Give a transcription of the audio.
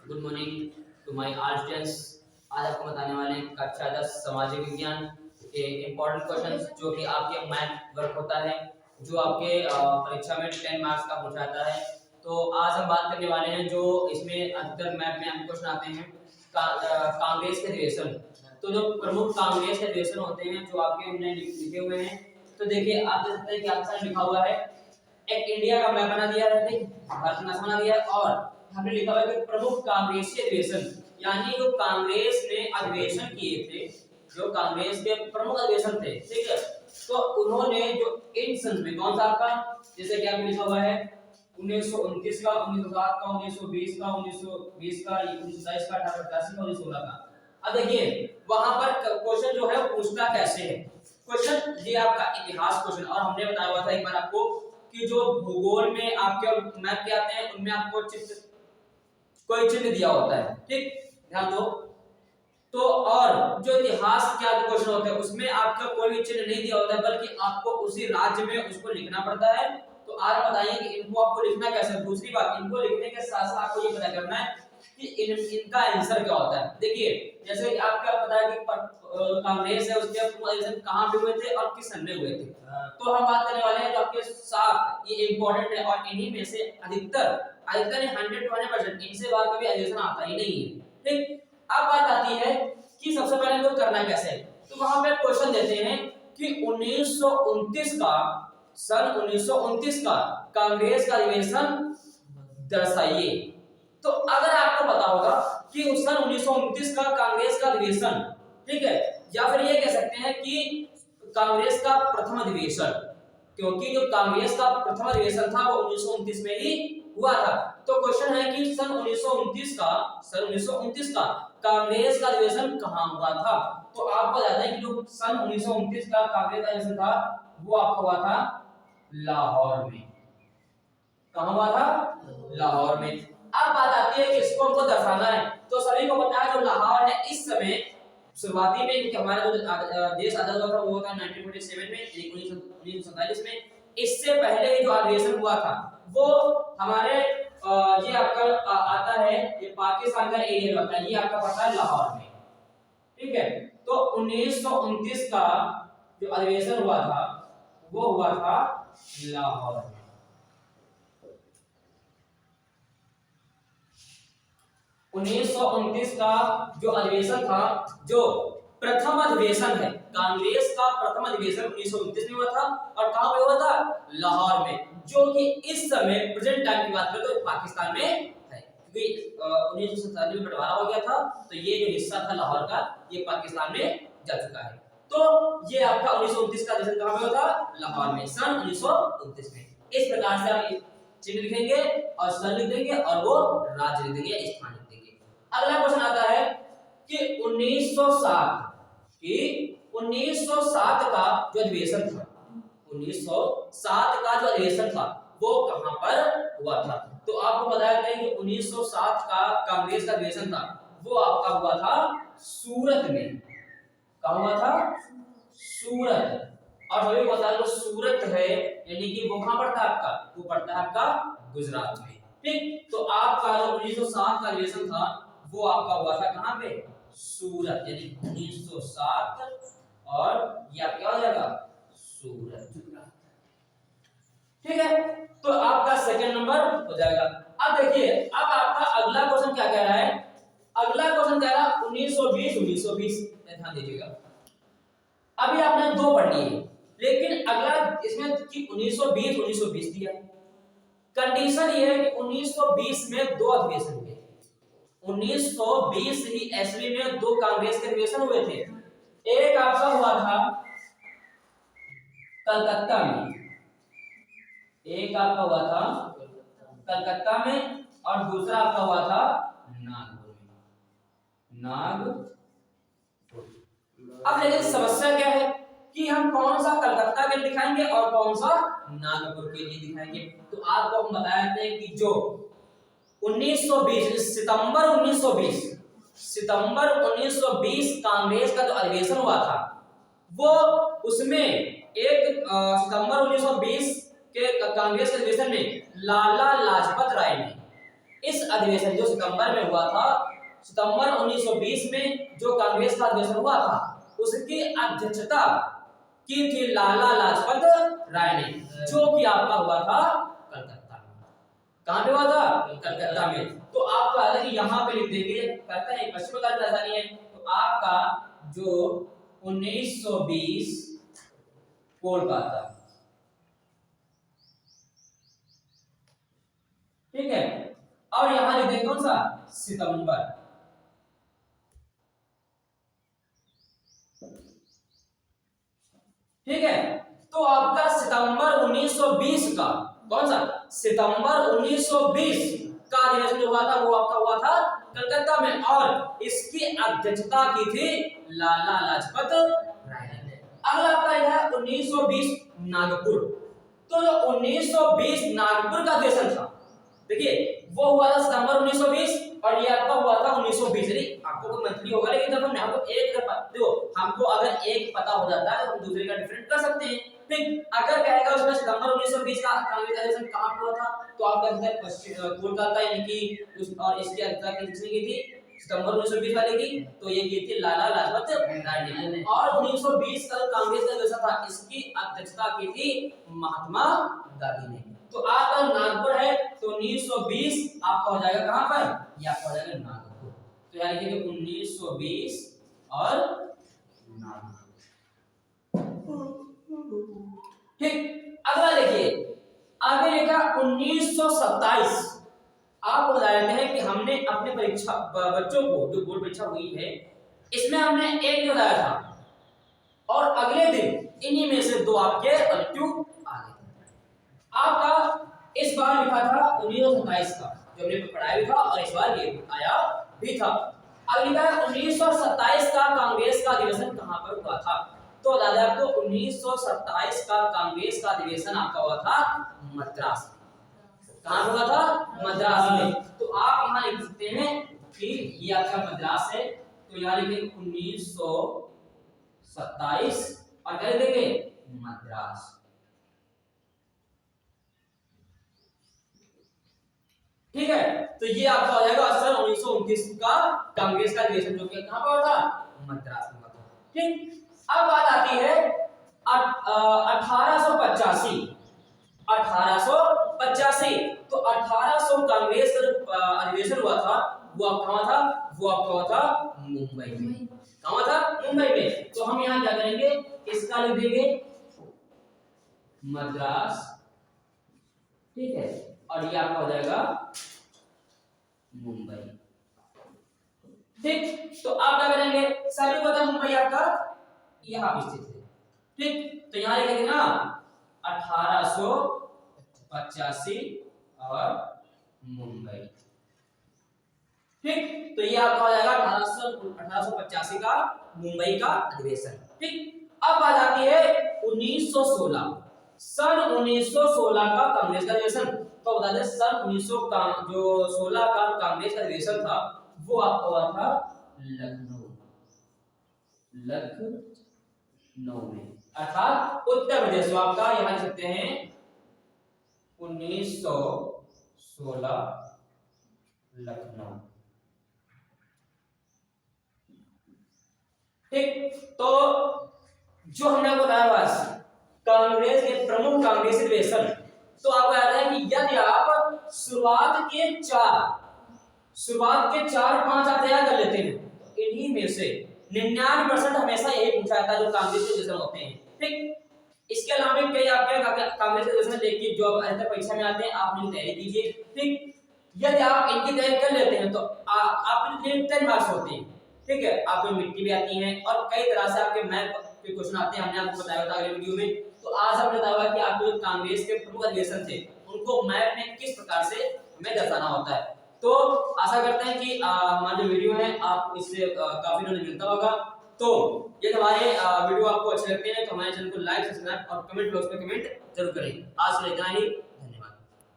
Good morning to my all students. आज आपको बताने वाले हैं कक्षा 10 सामाजिक विज्ञान के इम्पोर्टेंट क्वेश्चंस जो कि आपके मैथ वर्क होता है, जो आपके परीक्षा में 10 मार्क्स का पूछाता है। तो आज हम बात करने वाले हैं जो इसमें अधिकतर मैथ में हम क्वेश्चन आते हैं कांग्रेस के अधिवेशन। तो जो प्रमुख कांग्रेस के अधिवेशन होते हैं जो आपके हमने लिखे हुए हैं, तो देखिए आप देख सकते हैं कि आपके साथ लिखा हुआ है, एक इंडिया का मैप बना दिया है, ठीक, भारत का बना दिया है, और हमने लिखा हुआ है कि प्रमुख कांग्रेसी अधिवेशन, यानी जो कांग्रेस ने अधिवेशन किए थे, जो कांग्रेस के प्रमुख अधिवेशन थे, ठीक है, तो उन्होंने जो इन सन में कौन सा आपका, जैसे कि आपने लिखा हुआ है 1929 का, 1907 का, 1920 का, 1920 का, 1927 का, 1885 का, 1916 का। अब देखिए वहां पर क्वेश्चन जो है पूछता कैसे है। क्वेश्चन ये आपका इतिहास क्वेश्चन, और हमने बताया हुआ था एक बार आपको कि जो भूगोल में आपके मैप के आते हैं उनमें आपको चित्र, कोई चिन्ह दिया होता है, ठीक, ध्यान दो। तो और जो इतिहास के क्वेश्चन होते हैं उसमें आपका कोई भी चिन्ह नहीं दिया होता है, बल्कि आपको उसी राज्य में उसको लिखना पड़ता है। तो आज बताइए कि इनको आपको लिखना कैसे है। दूसरी बात, इनको लिखने के साथ साथ आपको ये पता करना है कि इनका आंसर क्या होता है। देखिए जैसे कि आपको पता है कि कांग्रेस है, उसके इलेक्शन कहां पे हुए थे और किस सन में हुए थे। तो हम बात करने वाले हैं जो आपके साथ ये इंपॉर्टेंट है, और इन्हीं में से अधिकतर 100% इनसे बार कभी इलेक्शन आता ही नहीं है, ठीक। अब बात आती है कि सबसे पहले हमको करना कैसे है। तो वहां पे क्वेश्चन देते हैं कि 1929 का, सन 1929 का कांग्रेस का अधिवेशन दर्शाइए। तो अगर आपको पता होगा कि उस सन 1929 का कांग्रेस का अधिवेशन, ठीक है, या फिर ये कह सकते हैं कि कांग्रेस का प्रथम अधिवेशन, क्योंकि जो कांग्रेस का प्रथम अधिवेशन था वो 1929 में ही हुआ था। तो क्वेश्चन है कि सन 1929 का कांग्रेस का अधिवेशन कहां हुआ था। तो आपको याद है कि जो सन 1929 का कांग्रेस का अधिवेशन था वो आपका हुआ था लाहौर में। कहां हुआ था? लाहौर में। अब बात आती है कि इसको हमको दर्शाना है। तो सभी को पता है जो लाहौर है इस समय शुरुआती में हमारा जो देश आजाद हुआ था वो था 1947 में, 1947 में। इससे पहले जो अधिवेशन हुआ था वो हमारे ये आपका आता है, ये पाकिस्तान का एरिया होता है, ये आपका पड़ता है लाहौर में, ठीक है। तो 1929 का जो अधिवेशन हुआ था वो हुआ था लाहौर में। 1929 का जो अधिवेशन था, जो प्रथम अधिवेशन है कांग्रेस का, प्रथम अधिवेशन 1929 में हुआ था, और कहां पे हुआ था? लाहौर में, जो कि इस समय प्रेजेंट टाइम की बात करें तो पाकिस्तान में है, क्योंकि 1947 में बंटवारा हो गया था, तो ये जो हिस्सा था लाहौर का ये पाकिस्तान में जा चुका है। तो ये आपका 1929 का अधिवेशन कहां पे हुआ था? लाहौर में, सन 1929 में। इस प्रकार से हम चिन्ह लिखेंगे और सन लिख देंगे और वो राज्य लिख देंगे, स्थान लिख देंगे। अगला क्वेश्चन आता है कि 1907 का जो अधिवेशन था, 1907 का जो अधिवेशन था वो कहां पर हुआ था। तो आपको बताया गया कि 1907 का कांग्रेस का अधिवेशन था वो आपका हुआ था सूरत में। कहां हुआ था? सूरत। और सभी को बता दो सूरत है यानी कि वो कहां पड़ता है आपका? वो पड़ता है आपका गुजरात में, ठीक। तो आपका जो 1907 का अधिवेशन था वो आपका हुआ था कहां पे? सूरत, यानी 1907 और ये आपका क्या हो जाएगा? सूरत, ठीक है। तो आपका सेकंड नंबर हो जाएगा। अब देखिए अब आपका अगला क्वेश्चन क्या कह रहा है। अगला क्वेश्चन कह रहा है 1920 ध्यान दीजिएगा। अभी आपने दो पढ़ लिए, लेकिन अगला इसमें कि 1920 दिया है। कंडीशन ये है कि 1920 में दो अधिवेशन हुए। 1920 ही ईस्वी में दो कांग्रेस के अधिवेशन हुए थे। एक आपका हुआ था कलकत्ता में, एक आपका हुआ था कलकत्ता में, और दूसरा आपका हुआ था नागपुर में, नागपुर। अब लेकिन समस्या क्या है कि हम कौन सा कलकत्ता के लिए दिखाएंगे और कौन सा नागपुर के लिए दिखाएंगे। तो आपको हम बताया थे कि जो 1920 सितंबर 1920 कांग्रेस का जो अधिवेशन हुआ था वो उसमें एक सितंबर 1920 के कांग्रेस के अधिवेशन में लाला लाजपत राय ने इस अधिवेशन जो सितंबर में हुआ था, सितंबर 1920 में जो कांग्रेस का अधिवेशन हुआ था, उसकी अध्यक्षता की थी लाला लाजपत राय ने, जो कि आपका हुआ था कलकत्ता में। कहां पे हुआ था? कलकत्ता में। तो आपका है कि यहां पे लिख देंगे, कहता है पश्चिम बंगाल की राजधानी है, तो आपका जो 1920 कोलकाता, ठीक है। और यहां लिख देंगे कौन सा? सितंबर, ठीक है। तो आपका सितंबर 1920 का कौन सा? सितंबर 1920 का अधिवेशन जो हुआ था वो आपका हुआ था कलकत्ता में, और इसकी अध्यक्षता की थी लाला लाजपत राय ने। अगला आपका है 1920 नागपुर। तो जो 1920 नागपुर का अधिवेशन था, देखिए वो हुआ था सितंबर 1920 और ये आपका हुआ था 1920। आपको तो मंथली होगा, लेकिन जब हमने हमको एक देखो, हमको अगर एक पता हो जाता है तो हम दूसरे का डिफरेंट कर सकते हैं। ठीक, अगर कहेगा उसमें सितंबर 1920 का कांग्रेस अधिवेशन कहां पर हुआ था, तो आपका आंसर पश्चिम कोलकाता, यानी कि और इसकी अध्यक्षता किसने की थी? सितंबर 1920 वाले की, तो ये की थी लाला लाजपत राय ने। और 1920 का कांग्रेस का अधिवेशन था, इसकी अध्यक्षता की थी महात्मा गांधी ने। तो आपका नागपुर है, तो 1920 आपका हो जाएगा कहां पर? ये आपका हो जाएगा नागपुर। तो यानी कि 1920 और नागपुर, ठीक। अगला देखिए, आगे लिखा 1927। आप बता देते हैं कि हमने अपने परीक्षा बच्चों को, जो बोर्ड परीक्षा हुई है, इसमें हमने एक बताया था और अगले दिन इन्हीं में से दो आपके पलटू आ गए। आपका इस बार लिखा था 1927 का, जो हमने पढ़ाया भी था, और इस बार ये आया भी था। अब लिखा है 1927 का कांग्रेस का अधिवेशन कहां पर हुआ था? तो दादा आपको 1927 का कांग्रेस का अधिवेशन आपका हुआ था मद्रास। कहां हुआ था? मद्रास में। तो आप यहां लिख सकते हैं कि ये आपका मद्रास है, तो यहां लिखेंगे 1927 और क्या लिखेंगे? मद्रास। ठीक है, तो ये आपका हो जाएगा सन 1929 का कांग्रेस का अधिवेशन, जो कि कहां पर हुआ था? मद्रास में हुआ था। ठीक, अब बात आती है 1885। 1885, तो 1800 कांग्रेस का जो अधिवेशन हुआ था वो आप कहां था? वो आपका हुआ था मुंबई में। कहां था? मुंबई में। तो हम यहां क्या करेंगे? इसका लिख देंगे मद्रास, ठीक है, और ये आपका हो जाएगा मुंबई। ठीक, तो आप क्या करेंगे? सभी पता मुंबई आपका यहां स्थित है। ठीक, तो यहां लिखेंगे ना 1885 और मुंबई। ठीक, तो ये आपका हो जाएगा 1885 का मुंबई का अधिवेशन। ठीक, अब बात आती है 1916। सन 1916 का कांग्रेस का अधिवेशन। तो बता दें सन 1916 का कांग्रेस का अधिवेशन था वो आपका हुआ था लखनऊ में, अर्थात उत्तर प्रदेश। आपका यहां लिख सकते हैं 1916 लखनऊ। ठीक, तो जो हमने बताया बस कांग्रेस के प्रमुख कांग्रेसी अधिवेशन, तो आपको याद है कि यदि आप शुरुआत के 4-5 आप तैयार कर लेते हैं, तो इन्हीं में से 99% हमेशा यही पूछा जाता है जो कांग्रेस के अधिवेशन होते हैं। ठीक, इसके अलावा भी कई आपके कांग्रेस के अधिवेशन देखिए जो अब परीक्षा में आते हैं, आप इनकी तैयारी कीजिए। ठीक, यदि आप इनकी तैयारी कर लेते हैं तो आपके 10 मार्क्स होते हैं। ठीक है, आपको मिट्टी भी आती है और कई तरह से आपके मैथ के क्वेश्चन आते हैं, हमने आपको बताया था अगले वीडियो में। तो आज हमने बताया कि आपको जो कांग्रेस के प्रमुख अधिवेशन थे उनको मैथ में किस प्रकार से हमें दर्शाना होता है। तो आशा करते हैं कि हमारा जो वीडियो है आप इससे काफी नॉलेज मिलता होगा। तो ये हमारे वीडियो आपको अच्छे लगते हैं तो हमारे चैनल को लाइक, सब्सक्राइब और कमेंट बॉक्स में कमेंट जरूर करें। आज के लिए इतना ही।